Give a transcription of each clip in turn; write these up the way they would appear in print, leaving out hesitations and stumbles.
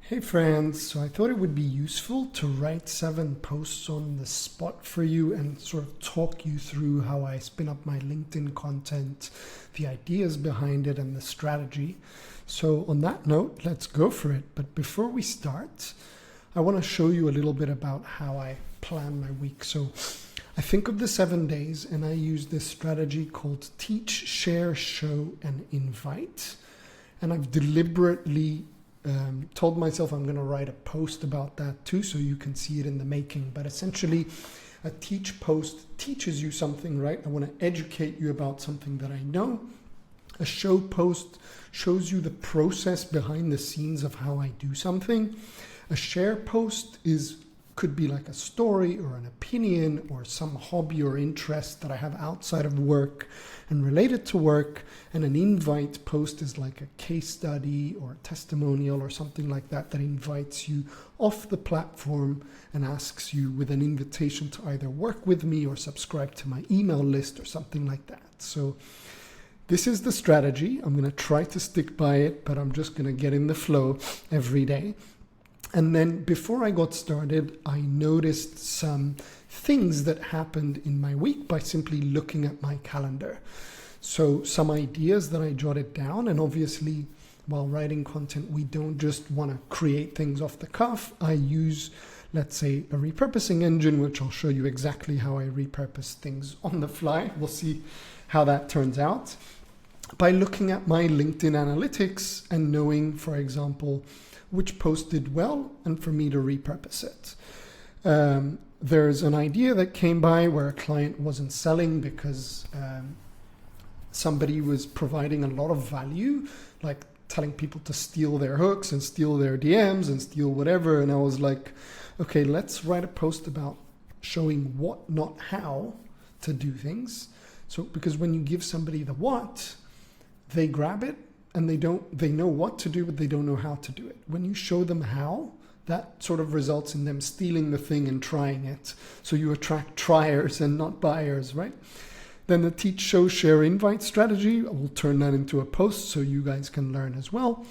Hey friends, so I thought it would be useful to write 7 posts on the spot for you and sort of talk you through how I spin up my LinkedIn content, the ideas behind it, and the strategy. So on that note, let's go for it. But before we start, I want to show you a little bit about how I plan my week. So I think of the 7 days and I use this strategy called teach, share, show, and invite. And I've deliberately told myself I'm going to write a post about that too, so you can see it in the making. But essentially, a teach post teaches you something, right? I want to educate you about something that I know. A show post shows you the process behind the scenes of how I do something. A share post could be like a story or an opinion or some hobby or interest that I have outside of work and related to work. And an invite post is like a case study or a testimonial or something like that that invites you off the platform and asks you with an invitation to either work with me or subscribe to my email list or something like that. So this is the strategy. I'm going to try to stick by it, but I'm just going to get in the flow every day. And then before I got started, I noticed some things that happened in my week by simply looking at my calendar. So some ideas that I jotted down, and obviously while writing content, we don't just want to create things off the cuff. I use, let's say, a repurposing engine, which I'll show you exactly how I repurpose things on the fly. We'll see how that turns out. By looking at my LinkedIn analytics and knowing, for example, which post did well, and for me to repurpose it. There's an idea that came by where a client wasn't selling because somebody was providing a lot of value, like telling people to steal their hooks and steal their DMs and steal whatever. And I was like, okay, let's write a post about showing what, not how to do things. So because when you give somebody the what, they grab it. And they know what to do, but they don't know how to do it. When you show them how, that sort of results in them stealing the thing and trying it. So you attract triers and not buyers, right? Then the teach, show, share, invite strategy, I will turn that into a post so you guys can learn as well.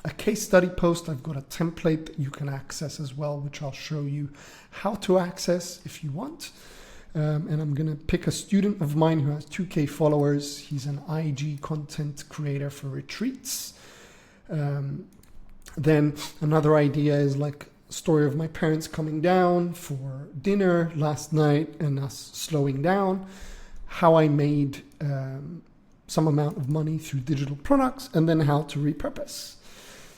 A case study post, I've got a template that you can access as well, which I'll show you how to access if you want. And I'm going to pick a student of mine who has 2K followers. He's an IG content creator for retreats. Then another idea is like story of my parents coming down for dinner last night and us slowing down, how I made some amount of money through digital products, and then how to repurpose.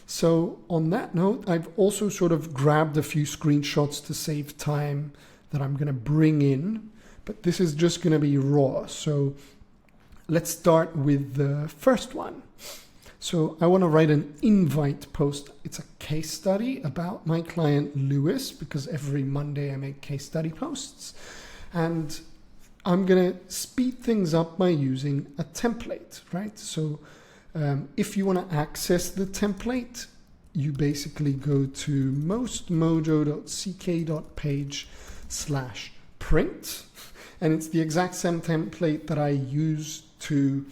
So on that note, I've also sort of grabbed a few screenshots to save time that I'm going to bring in, but this is just going to be raw. So let's start with the first one. So I want to write an invite post. It's a case study about my client Lewis, because every Monday I make case study posts. And I'm going to speed things up by using a template, right? So if you want to access the template, you basically go to mostmojo.ck.page/print, and it's the exact same template that I use to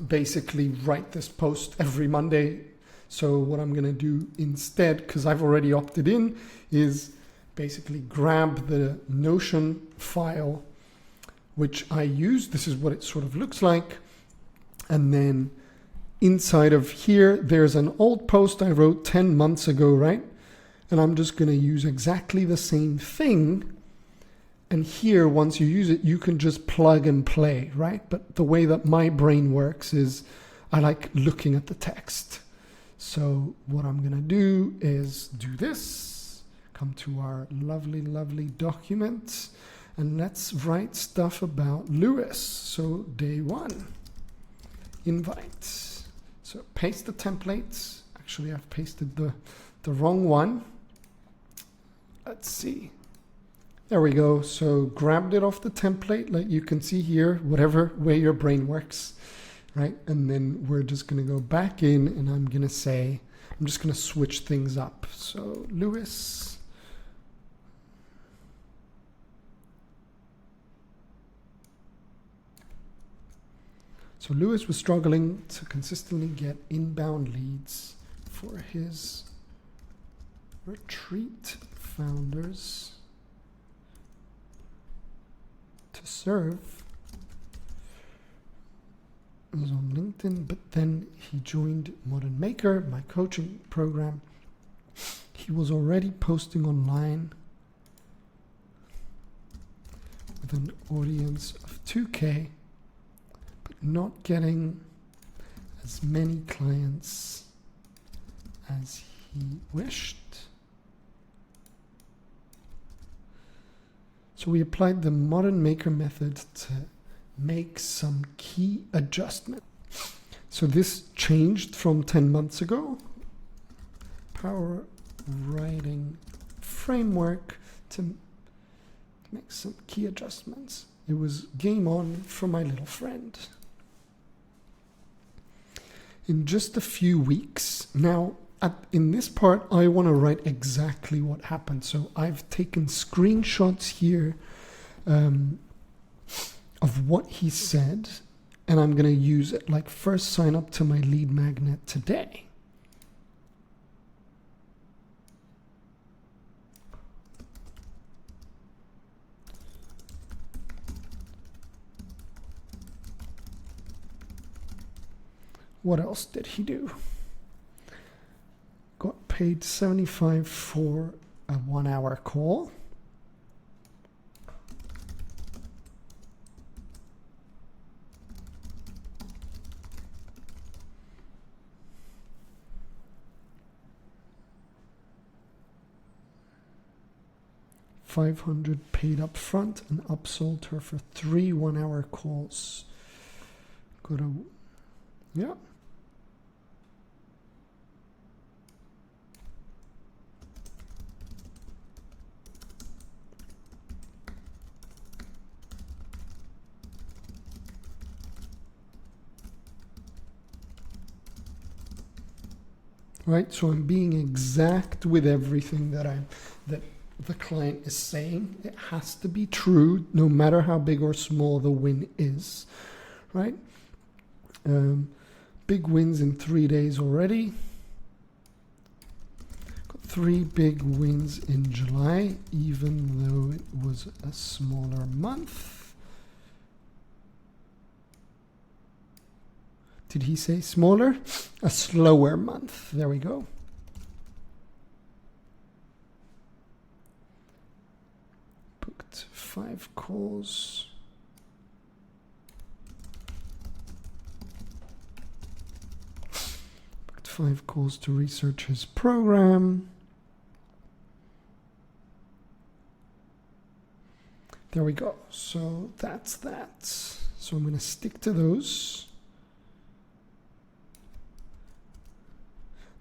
basically write this post every Monday. So what I'm going to do instead, because I've already opted in, is basically grab the Notion file which I use. This is what it sort of looks like. And then inside of here, there's an old post I wrote 10 months ago, right? And I'm just going to use exactly the same thing. And here, once you use it, you can just plug and play, right? But the way that my brain works is I like looking at the text. So what I'm going to do is do this, come to our lovely, lovely document, and let's write stuff about Lewis. So day 1, invite. So paste the templates. Actually, I've pasted the wrong one. Let's see. There we go. So grabbed it off the template, like you can see here, whatever way your brain works, right? And then we're just going to go back in and I'm going to say, I'm just going to switch things up. So Lewis. So Lewis was struggling to consistently get inbound leads for his retreat founders to serve was on LinkedIn, but then he joined Modern Maker, my coaching program. He was already posting online with an audience of 2K, but not getting as many clients as he wished. So we applied the Modern Maker method to make some key adjustment. So this changed from 10 months ago. Power writing framework to make some key adjustments. It was game on for my little friend. In just a few weeks, now in this part, I want to write exactly what happened. So I've taken screenshots here of what he said, and I'm going to use it like first sign up to my lead magnet today. What else did he do? Got paid $75 for a 1-hour call. $500 paid up front and upsold her for 3 1-hour calls. Yeah. Right, so I'm being exact with everything that the client is saying. It has to be true, no matter how big or small the win is, right? Big wins in 3 days already. Got 3 big wins in July, even though it was a smaller month. Did he say smaller? A slower month. There we go. Booked 5 calls. Booked 5 calls to research his program. There we go. So that's that. So I'm going to stick to those.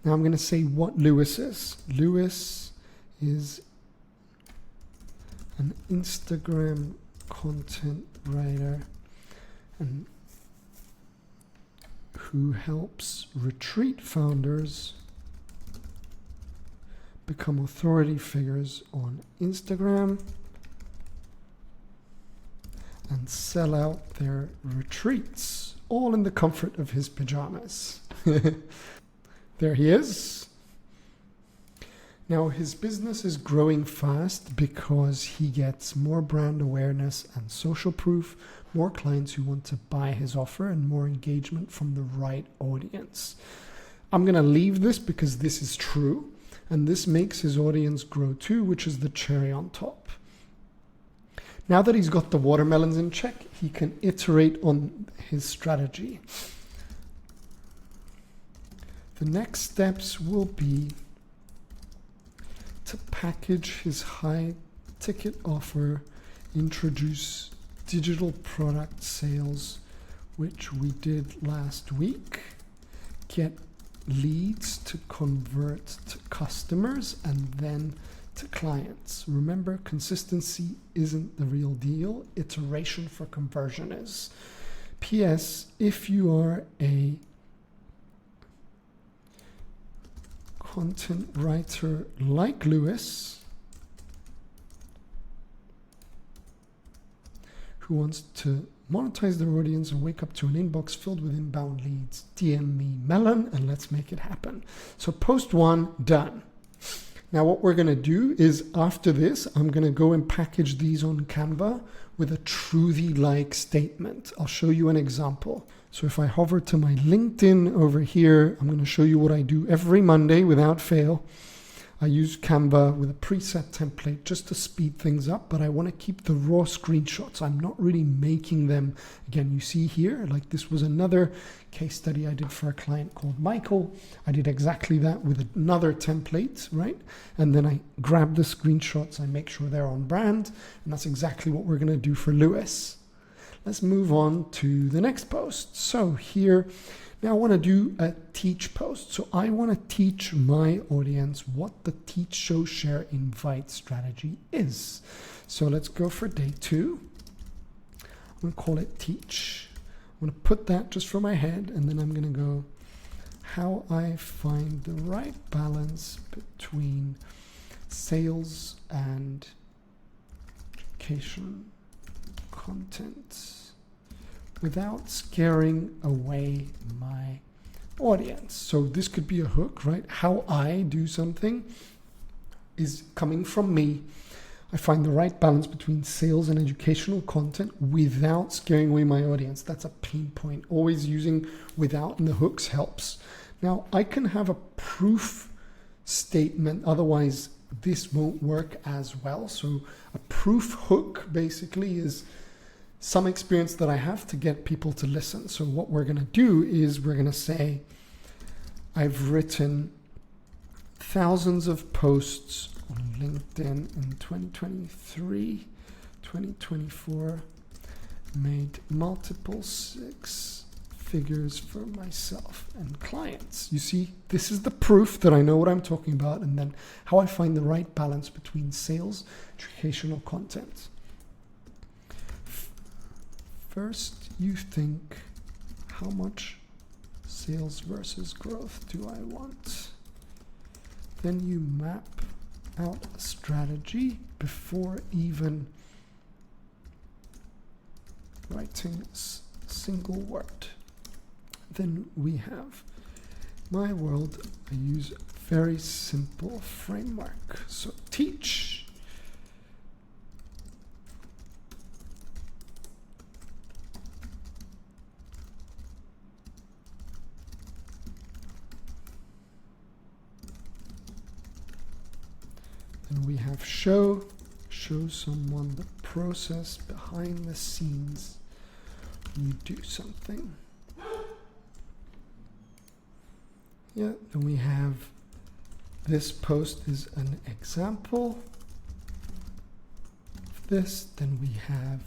Now I'm going to say what Lewis is. Lewis is an Instagram content writer and who helps retreat founders become authority figures on Instagram and sell out their retreats, all in the comfort of his pajamas. There he is. Now his business is growing fast because he gets more brand awareness and social proof, more clients who want to buy his offer, and more engagement from the right audience. I'm going to leave this because this is true, and this makes his audience grow too, which is the cherry on top. Now that he's got the watermelons in check, he can iterate on his strategy. The next steps will be to package his high ticket offer, introduce digital product sales, which we did last week, get leads to convert to customers and then to clients. Remember, consistency isn't the real deal. Iteration for conversion is. P.S. If you are a content writer like Lewis, who wants to monetize their audience and wake up to an inbox filled with inbound leads, DM me Melon and let's make it happen. So post 1, done. Now what we're going to do is after this, I'm going to go and package these on Canva with a truly-like statement. I'll show you an example. So if I hover to my LinkedIn over here, I'm going to show you what I do every Monday without fail. I use Canva with a preset template just to speed things up, but I want to keep the raw screenshots. I'm not really making them. Again, you see here, like this was another case study I did for a client called Michael. I did exactly that with another template, right? And then I grab the screenshots, I make sure they're on brand, and that's exactly what we're going to do for Lewis. Let's move on to the next post. So here, now I want to do a teach post. So I want to teach my audience what the teach, show, share, invite strategy is. So let's go for day 2. I'm going to call it teach. I'm going to put that just for my head, and then I'm going to go how I find the right balance between sales and education content without scaring away my audience. So this could be a hook, right? How I do something is coming from me. I find the right balance between sales and educational content without scaring away my audience. That's a pain point. Always using without in the hooks helps. Now I can have a proof statement, otherwise this won't work as well. So a proof hook basically is some experience that I have to get people to listen. So what we're going to do is we're going to say, I've written thousands of posts on LinkedIn in 2023, 2024, made multiple 6 figures for myself and clients. You see, this is the proof that I know what I'm talking about, and then how I find the right balance between sales, educational content. First, you think, how much sales versus growth do I want? Then you map out a strategy before even writing a single word. Then we have my world. I use a very simple framework. So teach. And we have show someone the process behind the scenes. You do something. Yeah, then we have this post is an example of this. Then we have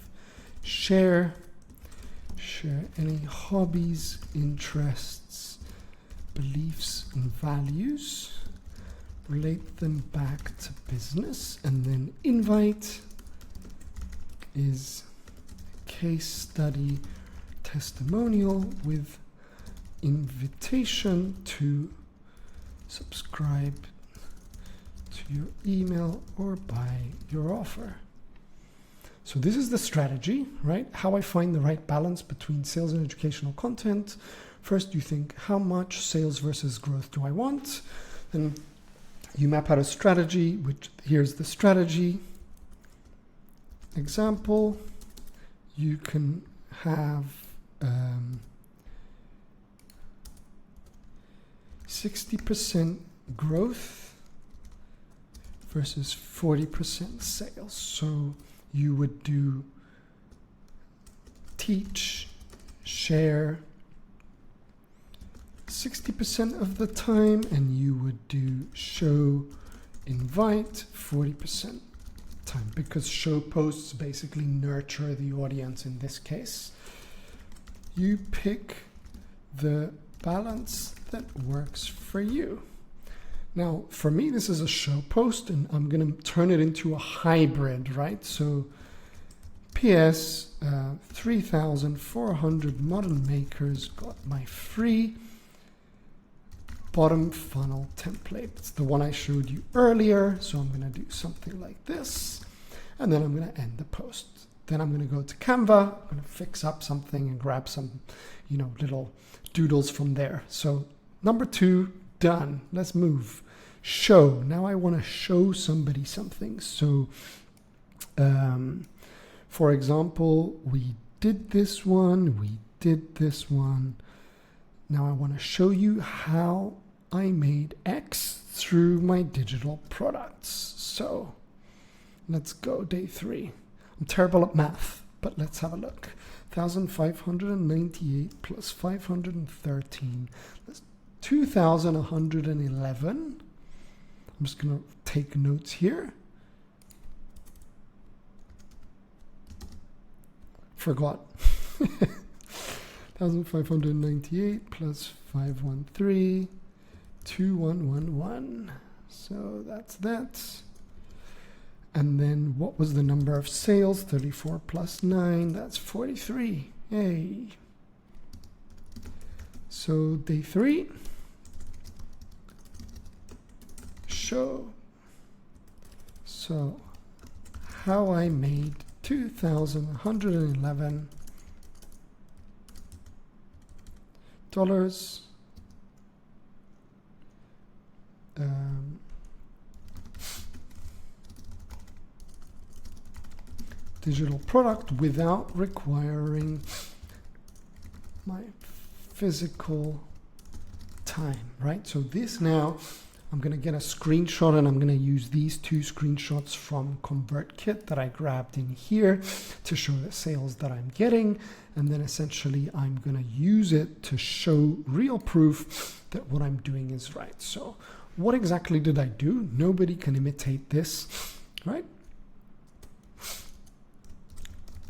share any hobbies, interests, beliefs, and values. Relate them back to business. And then invite is a case study testimonial with invitation to subscribe to your email or buy your offer. So this is the strategy, right? How I find the right balance between sales and educational content. First, you think, how much sales versus growth do I want? Then you map out a strategy, which here's the strategy. Example, you can have 60% growth versus 40% sales. So you would do teach, share 60% of the time, and you would do show, invite 40% time, because show posts basically nurture the audience in this case. You pick the balance that works for you. Now, for me, this is a show post, and I'm going to turn it into a hybrid, right? So, PS, 3,400 modern makers got my free bottom funnel template. It's the one I showed you earlier. So I'm going to do something like this, and then I'm going to end the post. Then I'm going to go to Canva. I'm going to fix up something and grab some, little doodles from there. So number 2, done. Let's move show. Now I want to show somebody something. So, for example, we did this one, we did this one. Now I want to show you how I made X through my digital products. So let's go day 3. I'm terrible at math, but let's have a look. 1,598 plus 513. That's 2,111. I'm just going to take notes here. Forgot. 1,598 plus 513, 2,111. So that's that. And then what was the number of sales? 34 plus 9, that's 43. Yay. So day 3. Show. So how I made 2,111 dollars digital product without requiring my physical time, right? So this now, I'm going to get a screenshot and I'm going to use these 2 screenshots from ConvertKit that I grabbed in here to show the sales that I'm getting. And then essentially I'm going to use it to show real proof that what I'm doing is right. So what exactly did I do? Nobody can imitate this, right?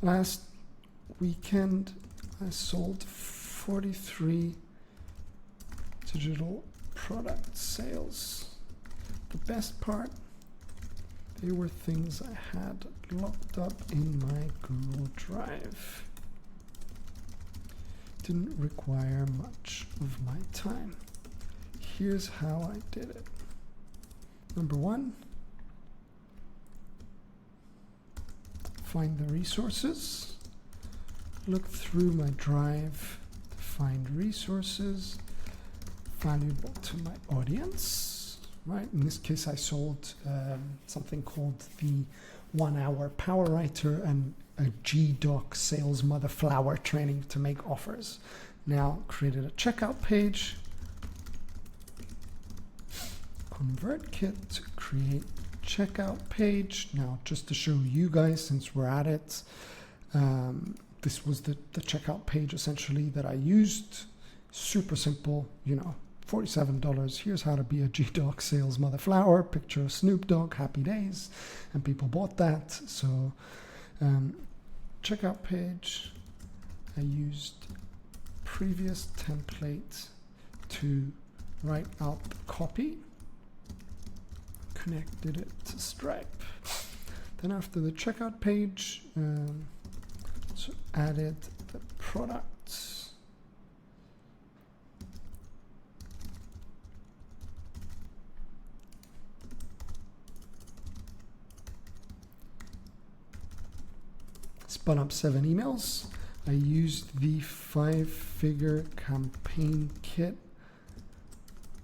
Last weekend, I sold 43 digital product sales. The best part, they were things I had locked up in my Google Drive. Didn't require much of my time. Here's how I did it. Number 1, find the resources. Look through my drive to find resources valuable to my audience, right? In this case, I sold something called the 1-hour Power Writer and a GDoc Sales Mother Flower training to make offers. Now created a checkout page. ConvertKit to create checkout page. Now just to show you guys, since we're at it, this was the checkout page essentially that I used. Super simple, you know, $47. Here's how to be a GDoc Sales Mother Flower. Picture of Snoop Dogg, happy days. And people bought that. So checkout page, I used previous template to write out the copy, connected it to Stripe. Then after the checkout page, so added the products. Spun up 7 emails. I used the 5-figure campaign kit,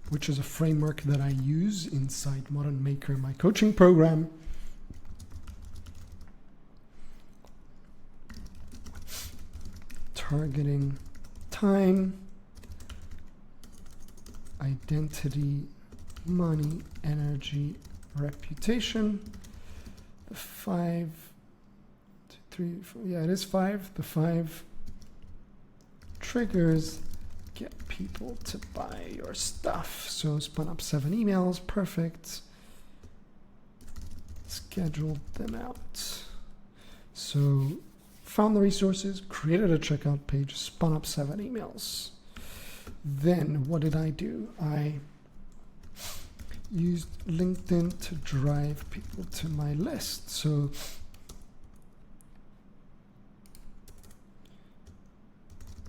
which is a framework that I use inside Modern Maker, my coaching program. Targeting time, identity, money, energy, reputation. The 5, 2, 3, 4, yeah, it is 5. The 5 triggers get people to buy your stuff. So spun up 7 emails, perfect. Scheduled them out. So found the resources, created a checkout page, spun up 7 emails. Then what did I do? I used LinkedIn to drive people to my list. So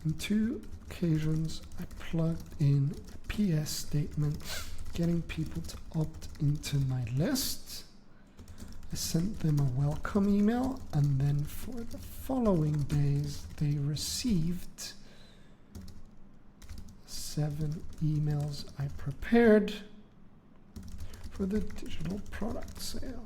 on 2 occasions, I plugged in a PS statement, getting people to opt into my list. I sent them a welcome email, and then for the following days, they received 7 emails I prepared for the digital product sale.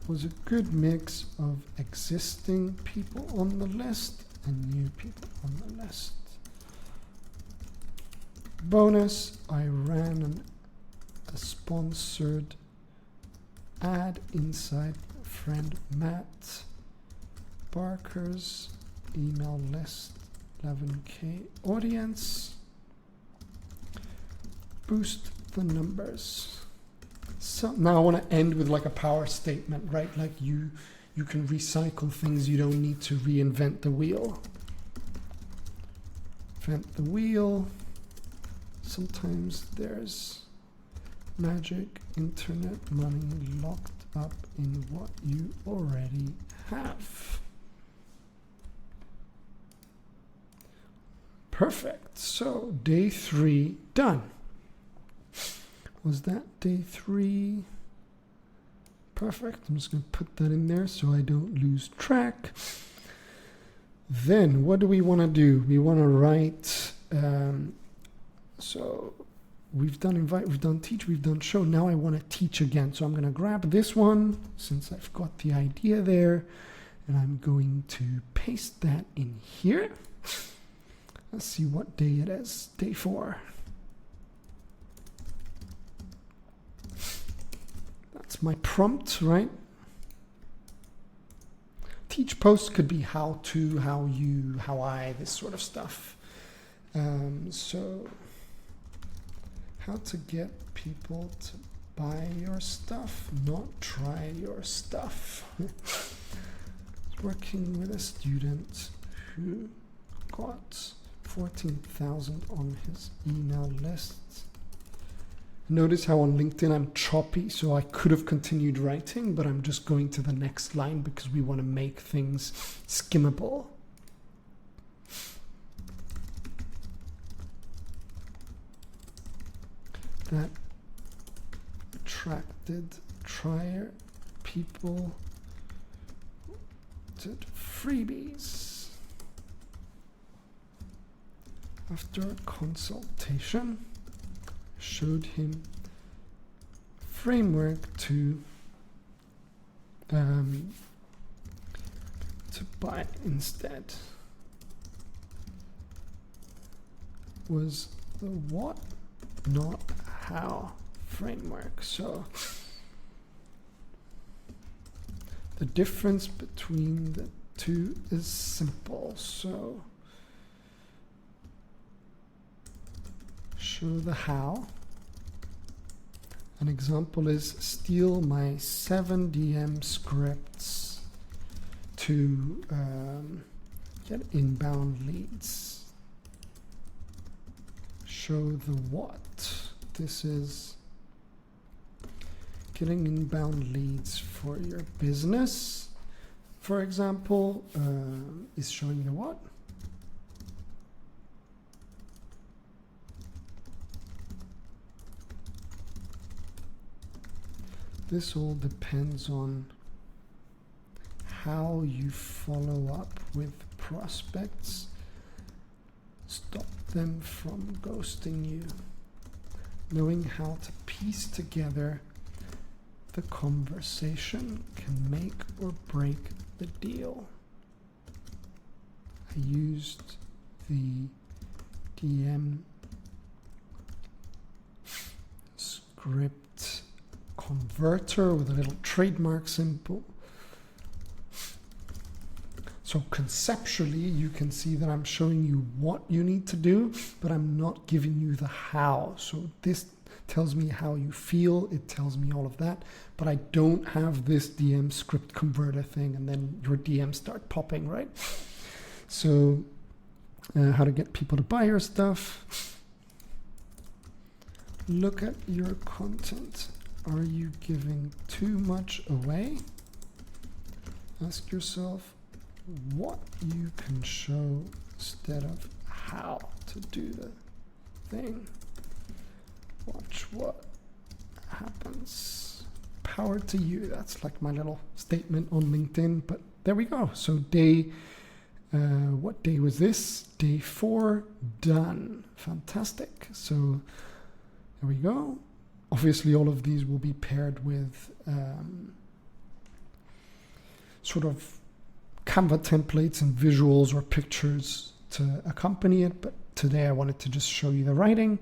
Was a good mix of existing people on the list and new people on the list. Bonus, I ran a sponsored ad inside friend Matt Barker's email list, 11K audience. Boost the numbers. So now I want to end with like a power statement, right? Like you can recycle things. You don't need to reinvent the wheel. Invent the wheel. Sometimes there's magic internet money locked up in what you already have. Perfect. So day 3 done. Was that day 3? Perfect. I'm just going to put that in there so I don't lose track. Then what do we want to do? We want to write, so we've done invite, we've done teach, we've done show. Now I want to teach again. So I'm going to grab this one since I've got the idea there, and I'm going to paste that in here. Let's see what day it is. Day 4. That's my prompt, right? Teach posts could be how to, how you, how I, this sort of stuff. So how to get people to buy your stuff, not try your stuff. Working with a student who got 14,000 on his email list. Notice how on LinkedIn I'm choppy, so I could have continued writing, but I'm just going to the next line because we want to make things skimmable. That attracted trier people to freebies. After a consultation, showed him framework to buy instead. Was the what, not how framework. So the difference between the two is simple. So show the how. An example is steal my 7 DM scripts to get inbound leads. Show the what. This is getting inbound leads for your business, for example, is showing the what. This all depends on how you follow up with prospects. Stop them from ghosting you. Knowing how to piece together the conversation can make or break the deal. I used the DM script converter with a little trademark symbol. So conceptually, you can see that I'm showing you what you need to do, but I'm not giving you the how. So this tells me how you feel. It tells me all of that, but I don't have this DM script converter thing, and then your DMs start popping, right? So how to get people to buy your stuff. Look at your content. Are you giving too much away? Ask yourself what you can show instead of how to do the thing. Watch what happens. Power to you. That's like my little statement on LinkedIn, but there we go. So day What day was this? Day 4, done. Fantastic. So there we go. Obviously, all of these will be paired with sort of Canva templates and visuals or pictures to accompany it. But today I wanted to just show you the writing.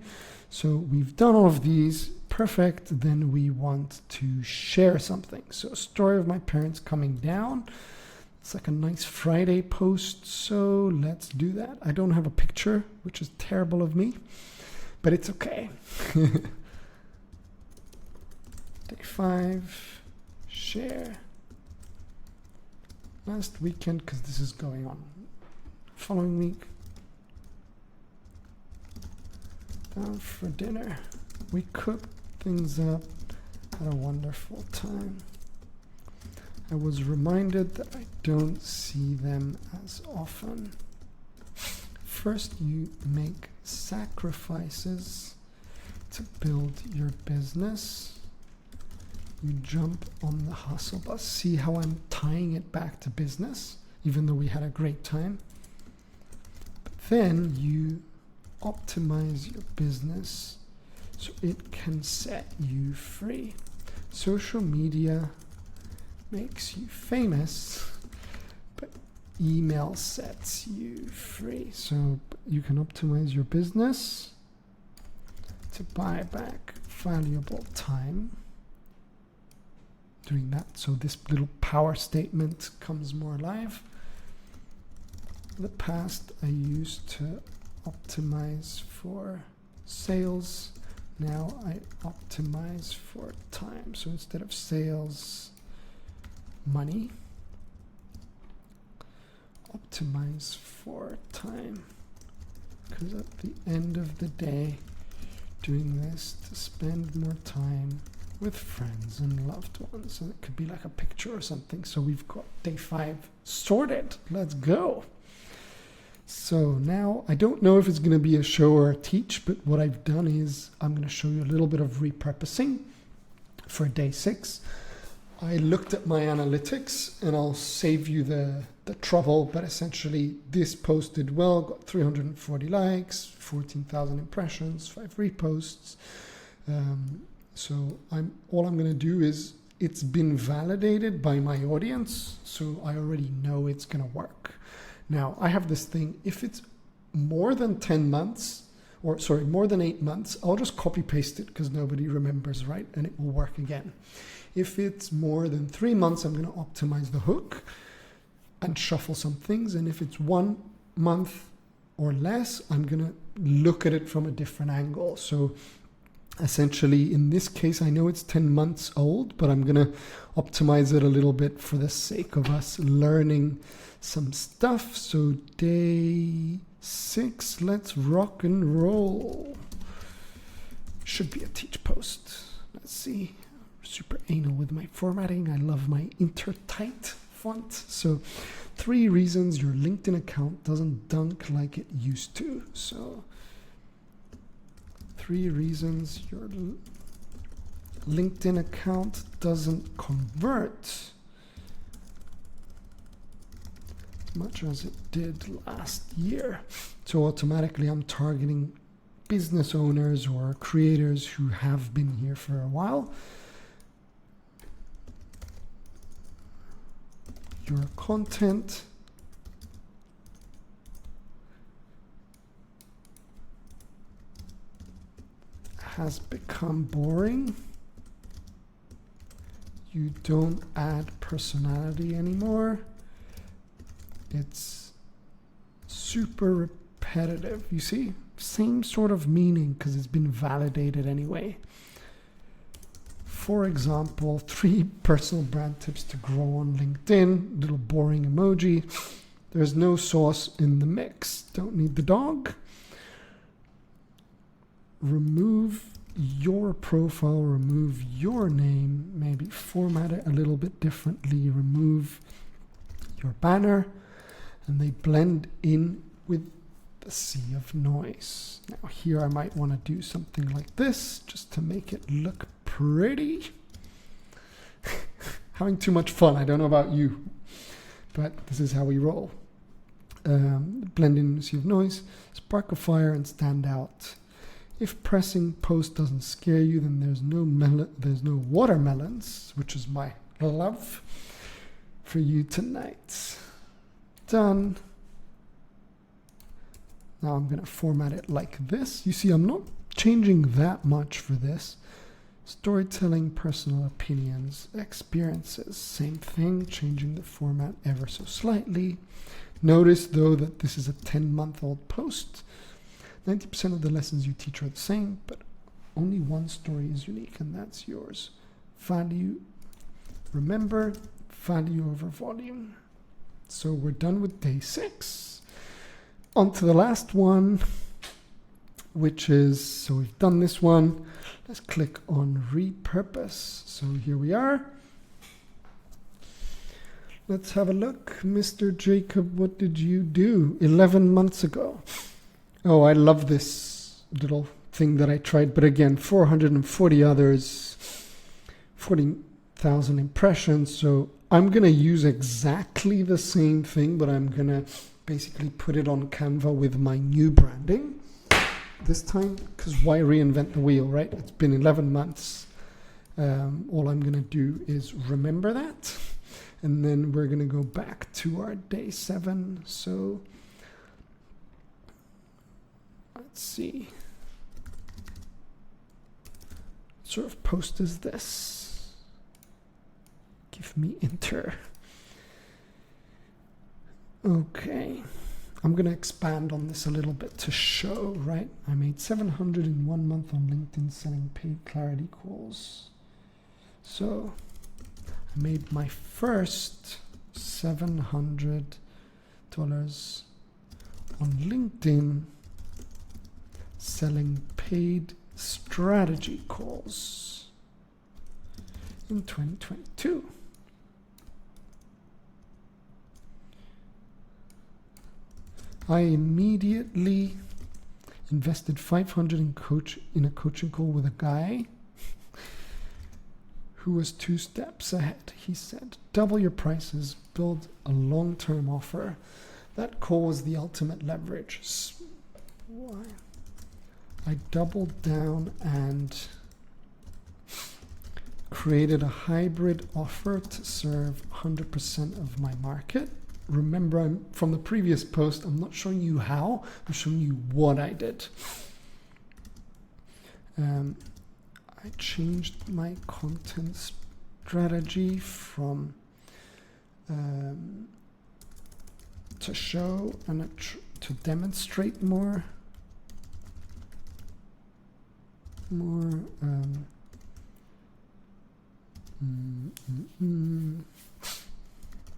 So we've done all of these. Perfect. Then we want to share something. So story of my parents coming down. It's like a nice Friday post. So let's do that. I don't have a picture, which is terrible of me, but it's okay. Day 5, share. Last weekend, because this is going on. Following week. Down for dinner. We cooked things up. Had a wonderful time. I was reminded that I don't see them as often. First, you make sacrifices to build your business. You jump on the hustle bus. See how I'm tying it back to business, even though we had a great time. But then you optimize your business so it can set you free. Social media makes you famous, but email sets you free. So you can optimize your business to buy back valuable time. Doing that, so this little power statement comes more alive. In the past, I used to optimize for sales. Now I optimize for time. So instead of sales, money, optimize for time. Because at the end of the day, doing this to spend more time with friends and loved ones. And it could be like a picture or something. So we've got day 5 sorted. Let's go. So now I don't know if it's going to be a show or a teach, but what I've done is I'm going to show you a little bit of repurposing for day 6. I looked at my analytics, and I'll save you the trouble, but essentially this post did well, got 340 likes, 14,000 impressions, 5 reposts. So all I'm going to do is, it's been validated by my audience, so I already know it's going to work. Now, I have this thing, if it's more than 10 months, or sorry, more than 8 months, I'll just copy paste it because nobody remembers, right? And it will work again. If it's more than 3 months, I'm going to optimize the hook and shuffle some things. And if it's 1 month or less, I'm going to look at it from a different angle. So essentially, in this case, I know it's 10 months old, but I'm going to optimize it a little bit for the sake of us learning some stuff. So day 6, let's rock and roll. Should be a teach post. Let's see. Super anal with my formatting. I love my intertight font. So 3 reasons your LinkedIn account doesn't dunk like it used to. So 3 reasons your LinkedIn account doesn't convert as much as it did last year. So automatically I'm targeting business owners or creators who have been here for a while. Your content has become boring. You don't add personality anymore. It's super repetitive. You see, same sort of meaning because it's been validated anyway. For example, 3 personal brand tips to grow on LinkedIn. Little boring emoji. There's no sauce in the mix. Don't need the dog. Remove your profile, remove your name, maybe format it a little bit differently, remove your banner, and they blend in with the sea of noise. Now here I might want to do something like this just to make it look pretty. Having too much fun. I don't know about you, but this is how we roll. blend in sea of noise, spark a fire and stand out. If pressing post doesn't scare you, then there's no watermelons, which is my love, for you tonight. Done. Now I'm going to format it like this. You see, I'm not changing that much for this. Storytelling, personal opinions, experiences, same thing, changing the format ever so slightly. Notice though that this is a 10-month-old post. 90% of the lessons you teach are the same, but only one story is unique, and that's yours. Value, remember, value over volume. So we're done with day 6. On to the last one, which is, so we've done this one. Let's click on repurpose. So here we are. Let's have a look. Mr. Jacob, what did you do 11 months ago? Oh, I love this little thing that I tried, but again, 440 others, 40,000 impressions. So I'm going to use exactly the same thing, but I'm going to basically put it on Canva with my new branding this time, because why reinvent the wheel, right? It's been 11 months. All I'm going to do is remember that, and then we're going to go back to our day 7. So let's see. What sort of post is this? Give me enter. Okay. I'm going to expand on this a little bit to show, right? I made 700 in 1 month on LinkedIn selling paid clarity calls. So I made my first $700 on LinkedIn selling paid strategy calls in 2022. I immediately invested 500 in a coaching call with a guy who was 2 steps ahead. He said, double your prices, build a long-term offer. That call was the ultimate leverage. Why? I doubled down and created a hybrid offer to serve 100% of my market. Remember, from the previous post, I'm not showing you how, I'm showing you what I did. I changed my content strategy from to show and to demonstrate more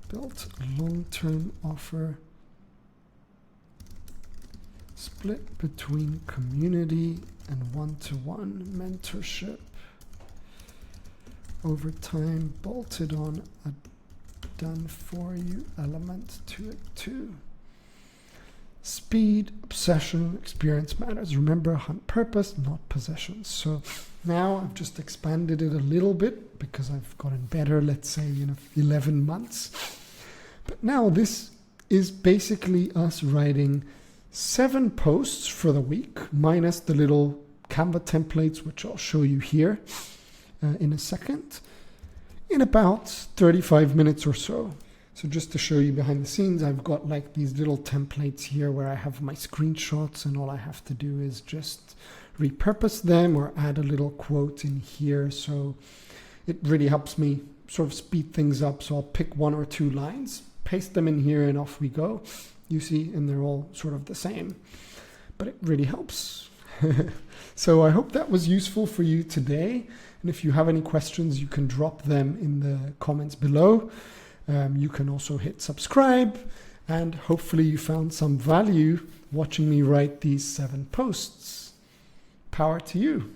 built a long-term offer split between community and one-to-one mentorship. Over time, bolted on a done-for-you element to it too. Speed, obsession, experience matters. Remember, hunt purpose, not possessions. So now I've just expanded it a little bit because I've gotten better, let's say, 11 months. But now this is basically us writing 7 posts for the week, minus the little Canva templates, which I'll show you here in a second, in about 35 minutes or so. So just to show you behind the scenes, I've got like these little templates here where I have my screenshots, and all I have to do is just repurpose them or add a little quote in here. So it really helps me sort of speed things up. So I'll pick 1 or 2 lines, paste them in here, and off we go. You see, and they're all sort of the same, but it really helps. So I hope that was useful for you today. And if you have any questions, you can drop them in the comments below. You can also hit subscribe, and hopefully you found some value watching me write these 7 posts. Power to you.